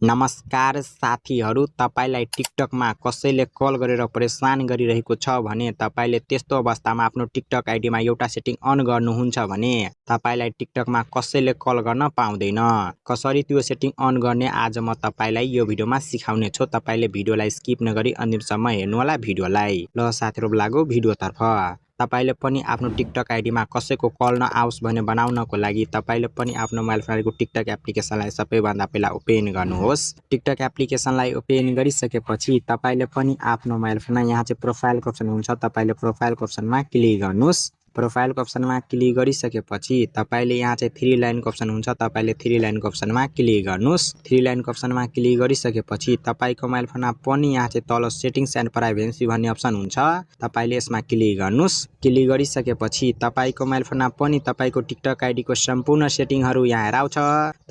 नमस्कार साथीहरु, तपाईलाई टिकटकमा कसैले कल गरेर परेशान गरिरहेको छ भने तपाईले त्यस्तो अवस्थामा आफ्नो टिकटक आइडीमा एउटा सेटिङ अन गर्नुहुन्छ भने तपाईलाई टिकटकमा कसैले कल गर्न पाउँदैन। कसरी त्यो सेटिङ अन गर्ने आज म तपाईलाई यो भिडियोमा सिकाउने छु। तपाईले भिडियोलाई स्किप नगरी अन्तिमसम्म हेर्नु होला भिडियोलाई। ल साथीहरु लागौ भिडियोतर्फ। तपाईले पनि आफ्नो टिकटक आइडीमा कसैको कल नआओस् भने बनाउनको लागि तपाईले पनि आफ्नो मोबाइल फोनको टिकटक एप्लिकेसनलाई सबैभन्दा पहिला ओपन गर्नुहोस्। टिकटक एप्लिकेसनलाई ओपन गरिसकेपछि तपाईले पनि आफ्नो मोबाइल फोनमा यहाँ चाहिँ प्रोफाइलको अप्सन हुन्छ, तपाईले प्रोफाइलको अप्सनमा क्लिक गर्नुस्। प्रोफाइलको अप्सनमा क्लिक गरिसकेपछि तपाईले यहाँ चाहिँ 3 लाइनको अप्सन हुन्छ, तपाईले 3 लाइनको अप्सनमा क्लिक गर्नुस्। 3 लाइनको अप्सनमा क्लिक गरिसकेपछि तपाईको मोबाइल फोनमा पनि यहाँ चाहिँ तल सेटिंग्स एन्ड प्राइभेसी भन्ने अप्सन हुन्छ, तपाईले यसमा क्लिक गर्नुस्। क्लिक गरिसकेपछि तपाईको मोबाइल फोनमा पनि तपाईको टिकटक आइडीको सम्पूर्ण सेटिङहरु यहाँ आउँछ।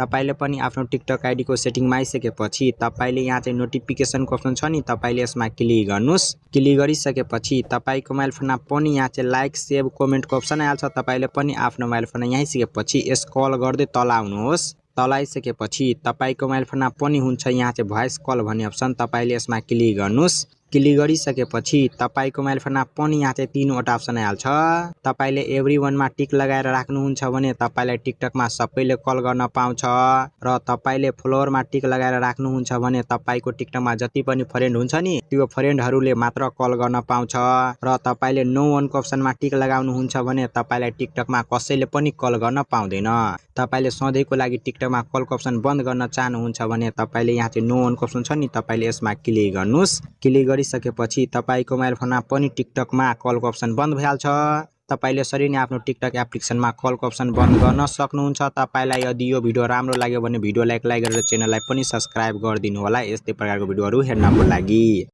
तपाईले पनि आफ्नो टिकटक आइडीको सेटिङमा आइसकेपछि तपाईले यहाँ चाहिँ नोटिफिकेसनको अप्सन छ नि, तपाईले यसमा क्लिक गर्नुस्। क्लिक गरिसकेपछि तपाईको मोबाइल फोनमा पनि यहाँ चाहिँ लाइक सेभ कमेन्टको अप्सन आइहाल्छ, तपाईले पनि आफ्नो मोबाइल फोनमा यहाँ आइसकेपछि यस कल गर्दै तल आउनुहोस्। तल आइसकेपछि तपाईको मोबाइल फोनमा पनि हुन्छ यहाँ चाहिँ भोइस कल भन्ने अप्सन, तपाईले यसमा क्लिक गर्नुस्। क्लिक गरिसकेपछि तपाईको मोबाइल फोनमा पनि यहाँ चाहिँ 3 वटा अप्सन आइहाल्छ, तपाईले एभ्रीवनमा टिक लगाएर राख्नुहुन्छ भने तपाईलाई टिकटकमा सबैले कल गर्न पाउँछ र तपाईले फलोवरमा टिक लगाएर राख्नुहुन्छ भने तपाईको टिकटकमा जति पनि फ्रेन्ड हुन्छ नि त्यो फ्रेन्डहरुले मात्र कल गर्न पाउँछ र तपाईले नो वनको अप्सनमा टिक लगाउनुहुन्छ भने तपाईलाई टिकटकमा कसैले पनि कल गर्न पाउँदैन। तपाईले सधैँको लागि टिकटकमा कलको अप्सन बन्द गर्न चाहनुहुन्छ भने तपाईले यहाँ चाहिँ नो वनको अप्सन छ नि, तपाईले यसमा क्लिक गर्नुस्। क्लिक गरिसकेपछि तपाईको मोबाइल फोनमा पनि टिकटकमा कलको अप्सन बन्द भइहाल्छ। तपाईले यसरी नै आफ्नो टिकटक एप्लिकेसनमा कलको अप्सन बन्द गर्न सक्नुहुन्छ। तपाईलाई यदि यो भिडियो राम्रो लाग्यो भने भिडियोलाई लाइक गरेर च्यानललाई पनि सब्स्क्राइब गरिदिनु होला यस्तै प्रकारको भिडियोहरु हेर्नको लागि।